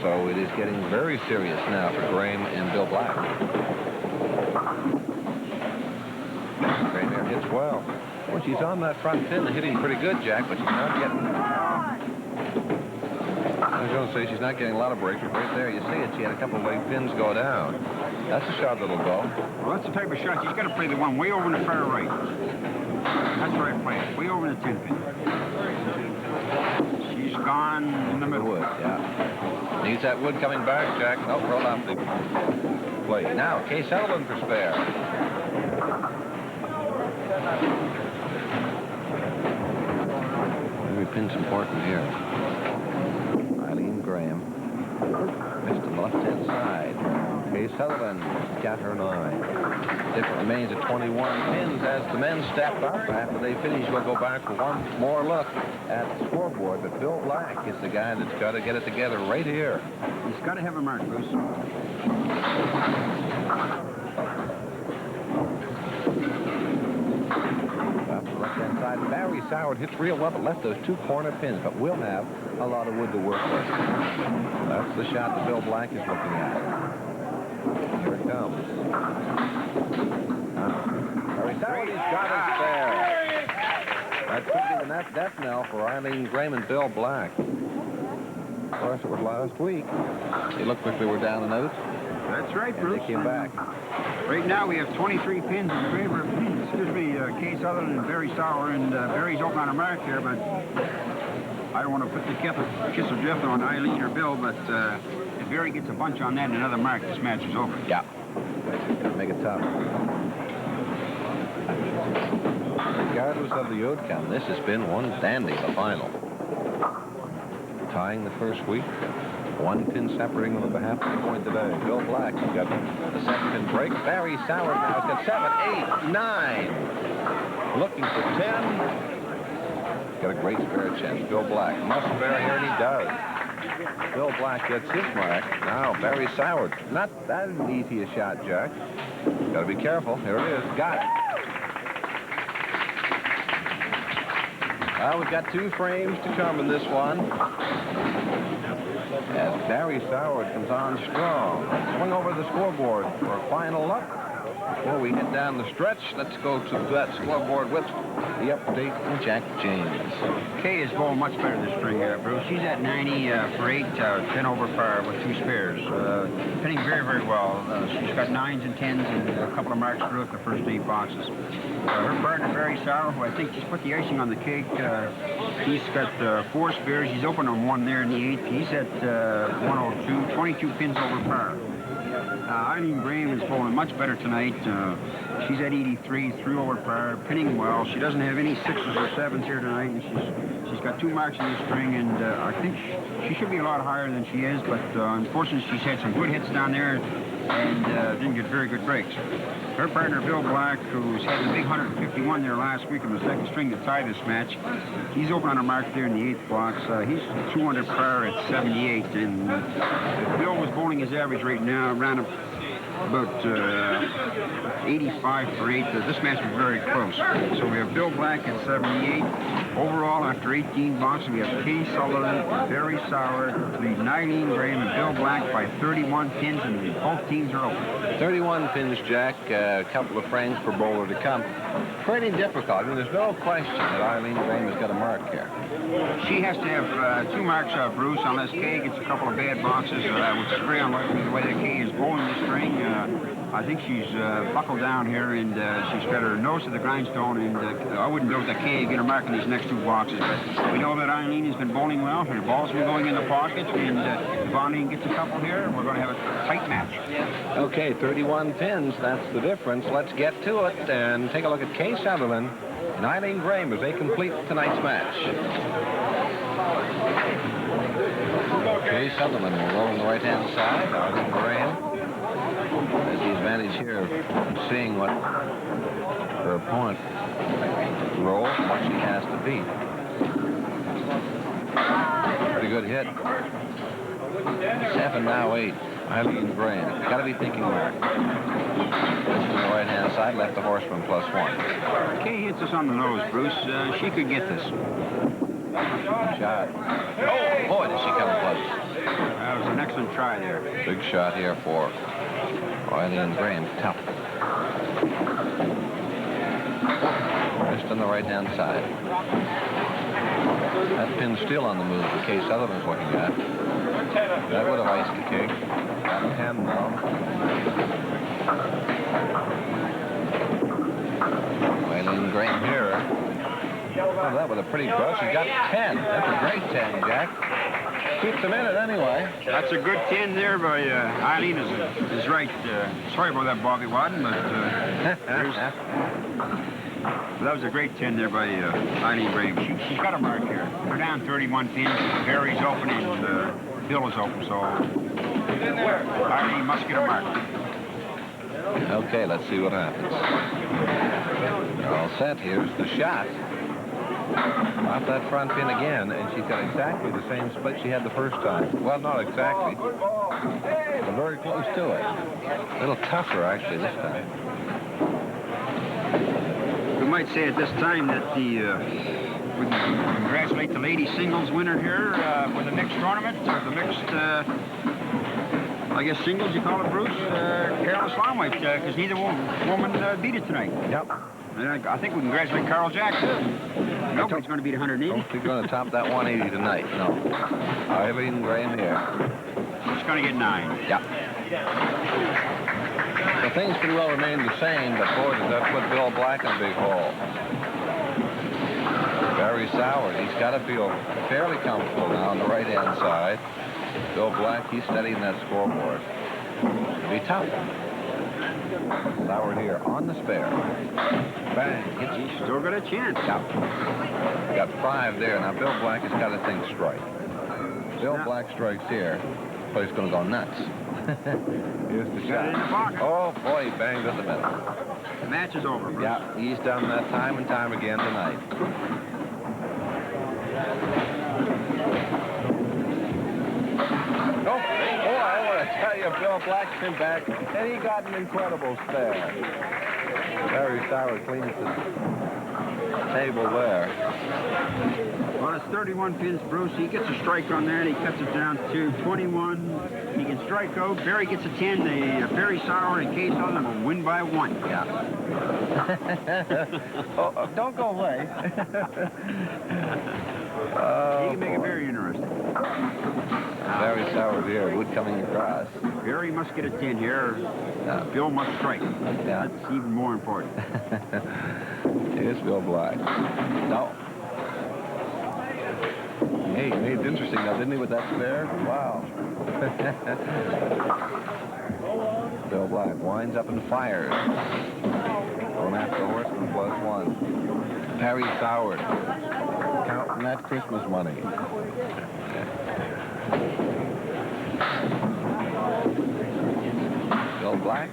So it is getting very serious now for Graham and Bill Black. Graham here hits well. Well, she's on that front pin, hitting pretty good, Jack, but she's not getting... I was going to say she's not getting a lot of breaks, but right there you see it. She had a couple of leg pins go down. That's a shot that'll go. Well, that's the type of shot. She's got to play the one way over in the far right. That's where I play it. Way over in the 10 pin. She's gone in the middle. Wood, yeah. Needs that wood coming back, Jack. Nope, roll off the plate. Now, Kay Sutherland for spare. Every pin's important here. Eileen Graham missed on the left-hand side. Kay Sutherland got her 9. It remains at 21 pins as the men step up. After they finish, we'll go back for one more look at the scoreboard. But Bill Black is the guy that's got to get it together right here. He's got to have a mark, Bruce. Off the left-hand side, Barry Soward hits real well, but left those 2 corner pins. But we'll have a lot of wood to work with. That's the shot that Bill Black is looking at. Here it comes. Barry Soward, he's got it there. That could be the death knell for Eileen Graham and Bill Black. Of course, it was last week. They looked like they were down and out. That's right, And Bruce. they came back. Right now, we have 23 pins in favor of Kay Sutherland and Barry Sauer, and Barry's open on a mark here, but I don't want to put the kiss of death on Eileen or Bill, but if Barry gets a bunch on that and another mark, this match is over. Yeah. Make it tough. Regardless of the outcome, this has been one dandy, the final. Tying the first week. 1 pin separating them at the halfway point today. Bill Black has got the second pin break. Barry Soward now has got 7, 8, 9. Looking for 10. Got a great spare chance. Bill Black must spare here, and he does. Bill Black gets his mark. Now Barry Soward. Not that easy a shot, Jack. Got to be careful. Here it is. Got it. Well, we've got 2 frames to come in this one. As Barry Soward comes on strong. Swing over the scoreboard for a final look. Before we head down the stretch, let's go to that scoreboard with the update from Jack James. Kay is bowling much better this string here, Bruce. She's at 90 for 8, 10 over par with 2 spares. Pinning very, very well. She's got 9s and 10s and a couple of marks throughout the first 8 boxes. Her partner, Barry Sauer, who I think just put the icing on the cake, he's got 4 spares. He's open on 1 there in the 8th. He's at 102, 22 pins over par. Eileen Graham is bowling much better tonight. She's at 83, 3 over par, pinning well. She doesn't have any 6s or 7s here tonight, and she's got 2 marks in this string, and I think she should be a lot higher than she is, but unfortunately she's had some good hits down there and didn't get very good breaks. Her partner, Bill Black, who's had the big 151 there last week in the second string to tie this match, he's open on a mark there in the 8th box. He's 2 under par at 78, and Bill was bowling his average right now around about 85 for 8. This match was very close. So we have Bill Black at 78. Overall, after 18 boxes, we have Kay Sutherland, Barry Sauer, leading Eileen Graham and Bill Black by 31 pins, and both teams are open. 31 pins, Jack. A couple of frames per bowler to come. Pretty difficult. I mean, there's no question that Eileen Graham has got a mark here. She has to have 2 marks, Bruce, unless Kay gets a couple of bad boxes, which is very unlikely the way that Kay is bowling this string. I think she's buckled down here, and she's got her nose to the grindstone, and I wouldn't doubt that Kay get a mark in these next 2 boxes, but we know that Eileen has been bowling well. Her ball's been going in the pocket, and if Eileen gets a couple here, we're going to have a tight match. Okay, 31 pins, that's the difference. Let's get to it and take a look at Kay Sutherland and Eileen Graham as they complete tonight's match. Kay Sutherland will roll on the right-hand side. Eileen Graham has the advantage here of seeing what her opponent rolls and what she has to beat. Pretty good hit. 7, now 8. Eileen Graham. Got to be thinking mark. This on the right-hand side, left the horseman +1. Kay hits us on the nose, Bruce. She could get this. Shot. Oh, boy, did she come close. That was an excellent try there. Big shot here for Eileen Graham. Tough. Just on the right-hand side. That pin's still on the move that Kay Sutherland's looking at. That would have iced the cake. Got 10 now. Eileen Graham here. Oh, that was a pretty close. She got 10. That's a great 10, Jack. Keeps them in it anyway. That's a good 10 there by Eileen is right. Sorry about that, Bobby Wadden, but that was a great 10 there by Eileen Graham. She's got a mark here. We're down 31 pins. Barry's open and Bill is open, so Eileen must get a mark. Okay, let's see what happens. They're all set. Here's the shot. Off that front pin again, and she's got exactly the same split she had the first time. Well, not exactly, but very close to it. A little tougher, actually, this time. We might say at this time that we can congratulate the ladies singles winner here for the mixed tournament, or the mixed, I guess, singles you call it, Bruce, Carol Slomwhite, because neither woman beat it tonight. Yep. And I think we can congratulate Carl Jack, too. Nobody's going to beat 180. Don't think we're going to top that 180 tonight, no. Eileen Graham here. She's going to get 9. Yeah. So things pretty well remain the same, but boy, does that put Bill Black in a big hole. Barry Soward, he's got to feel fairly comfortable now on the right-hand side. Bill Black, he's studying that scoreboard. It'll be tough. Soward here on the spare. Bang. He's still got a chance. Yeah. Got 5 there. Now Bill Black has got to think strike. Bill Black strikes here. But he's going to go nuts. Here's the shot. In the pocket. Oh, boy, he banged at the middle. The match is over, Bruce. Yeah, he's done that time and time again tonight. Oh, I want to tell you, Bill Black came back, and he got an incredible spare. Barry Soward cleans the table there. Well, it's 31 pins, Bruce. He gets a strike on that. He cuts it down to 21. He can strike out. Barry gets a 10. Barry Soward and Kay Sutherland will win by 1. Yeah. Don't go away. He can make it very interesting. Barry Soward here, Wood coming across. Barry must get a 10 here. Bill must strike. Yeah. That's even more important. Here's Bill Black. No. Hey, he made it interesting now, didn't he, with that spare? Wow. Bill Black winds up and fires. Going after Horseman +1. Barry Soward counting that Christmas money. Bill Black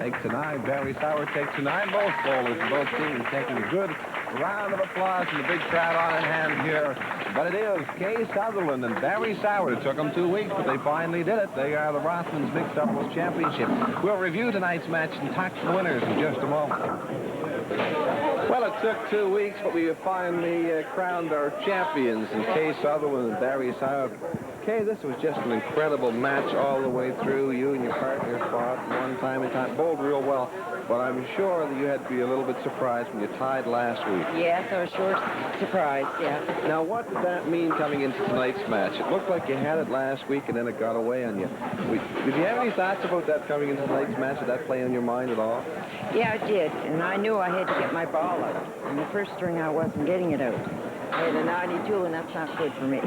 takes a 9. Barry Soward takes a 9. Both bowlers and both teams taking a good round of applause from the big crowd on in hand here. But it is Kay Sutherland and Barry Soward. It took them 2 weeks, but they finally did it. They are the ROTHMANS Mixed Doubles Championship. We'll review tonight's match and talk to the winners in just a moment. Well, it took 2 weeks, but we finally crowned our champions in Kay Sutherland and Barry Soward. Kay, this was just an incredible match all the way through. You and your partner fought one time and time, bowled real well. But I'm sure that you had to be a little bit surprised when you tied last week. Yes, I was sure surprised, yeah. Now, what did that mean coming into tonight's match? It looked like you had it last week and then it got away on you. Did you have any thoughts about that coming into tonight's match? Did that play on your mind at all? Yeah, I did, and I knew I had to get my ball out. In the first string, I wasn't getting it out. I had a 92, and that's not good for me.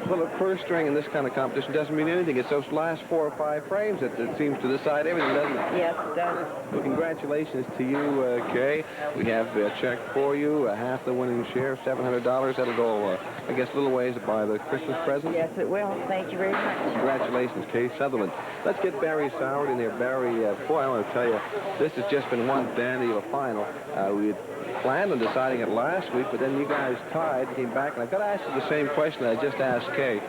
Well, the first string in this kind of competition doesn't mean anything. It's those last 4 or 5 frames that seems to decide everything, doesn't it? Yes, it does. Well, congratulations to you, Kay. We have a check for you, half the winning share, $700. That'll go, I guess, a little ways to buy the Christmas present. Yes, it will. Thank you very much. Congratulations, Kay Sutherland. Let's get Barry Soward in there. Barry, boy, I want to tell you, this has just been one dandy of a final. We had planned on deciding it last week, but then you guys tied, came back, and I've got to ask you the same question that I just asked Kay.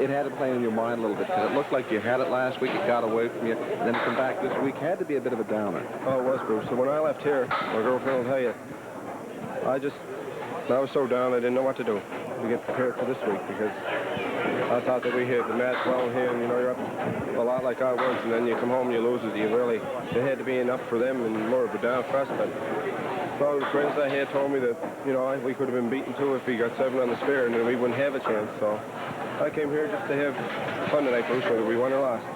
It had to play in your mind a little bit, because it looked like you had it last week, it got away from you, and then to come back this week had to be a bit of a downer. Oh, it was, Bruce. So when I left here, my girlfriend will tell you, I was so down I didn't know what to do to get prepared for this week, because I thought that we hit the match well here, and, you know, you're up a lot like I was, and then you come home and you lose it. It had to be enough for them and more of a down first, but all the friends I had told me that, you know, we could have been beaten too if we got 7 on the spare, and then we wouldn't have a chance. So I came here just to have fun tonight, Bruce, whether we won or lost.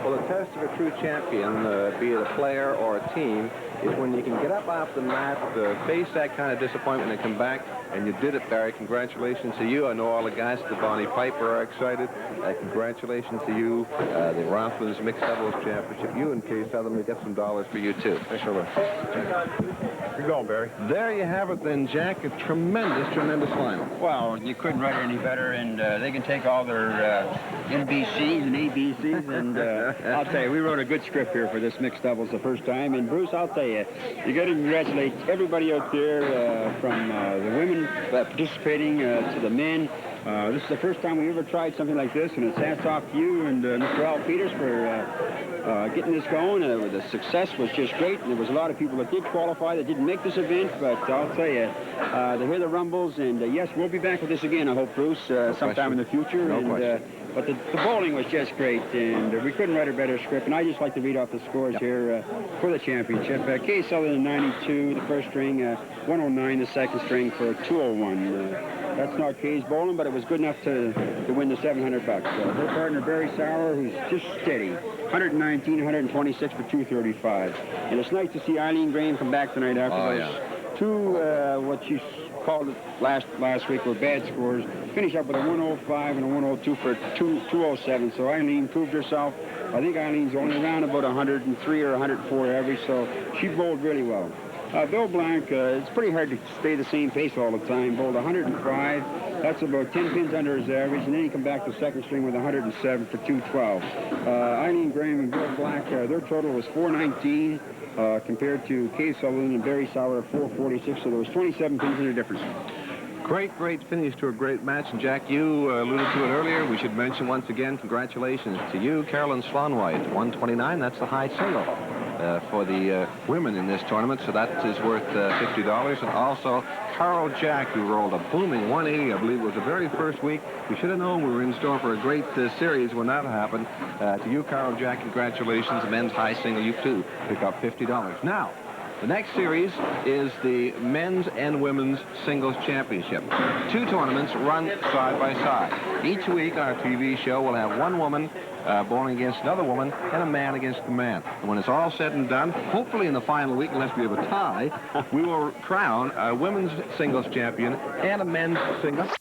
Well, the test of a true champion, be it a player or a team, is when you can get up off the mat, face that kind of disappointment, and come back. And you did it, Barry. Congratulations to you. I know all the guys at the Bonnie Piper are excited. Congratulations to you, the ROTHMANS Mixed Doubles Championship. You and Kay Sutherland, we get some dollars for you, too. Thanks very much. You're going, Barry. There you have it, then, Jack. A tremendous, tremendous final. Well, you couldn't write it any better, and they can take all their NBCs and ABCs, and I'll tell you, we wrote a good script here for this mixed doubles the first time, and Bruce, I'll tell you, you got to congratulate everybody out there, from the women participating to the men. This is the first time we ever tried something like this, and it's hats off to you and Mr. Al Peters for getting this going. The success was just great, and there was a lot of people that did qualify that didn't make this event, but I'll tell you, they hear the rumbles, and yes, we'll be back with this again, I hope, Bruce, sometime in the future. No question. But the bowling was just great, and we couldn't write a better script, and I just like to read off the scores here for the championship. Kay Sutherland, 92, the first string, 109, the second string for 201. That's not Kay's bowling, but it was good enough to win the $700. Her partner, Barry Soward, who's just steady, 119, 126 for 235. And it's nice to see Eileen Graham come back tonight after those two, what she called it last week were bad scores. Finished up with a 105 and a 102 for 207. So Eileen proved herself. I think Eileen's only around about 103 or 104 average, so she bowled really well. Bill Blank, it's pretty hard to stay the same pace all the time. Bowled 105. That's about 10 pins under his average, and then he come back to second string with 107 for 212. Eileen Graham and Bill Black, their total was 419 compared to Kay Sutherland and Barry Sauer at 446, so there was 27 pins in the difference. Great finish to a great match. And Jack, you alluded to it earlier. We should mention once again, congratulations to you, Carolyn Slonwhite, 129. That's the high single for the women in this tournament. So that is worth $50. And also, Carol Jack, who rolled a booming 180, I believe it was the very first week. We should have known we were in store for a great series when that happened. To you, Carol Jack, congratulations. The men's high single, you too, pick up $50. Now, the next series is the men's and women's singles championship. 2 tournaments run side by side. Each week on our TV show, we'll have one woman bowling against another woman and a man against a man. And when it's all said and done, hopefully in the final week, unless we have a tie, we will crown a women's singles champion and a men's singles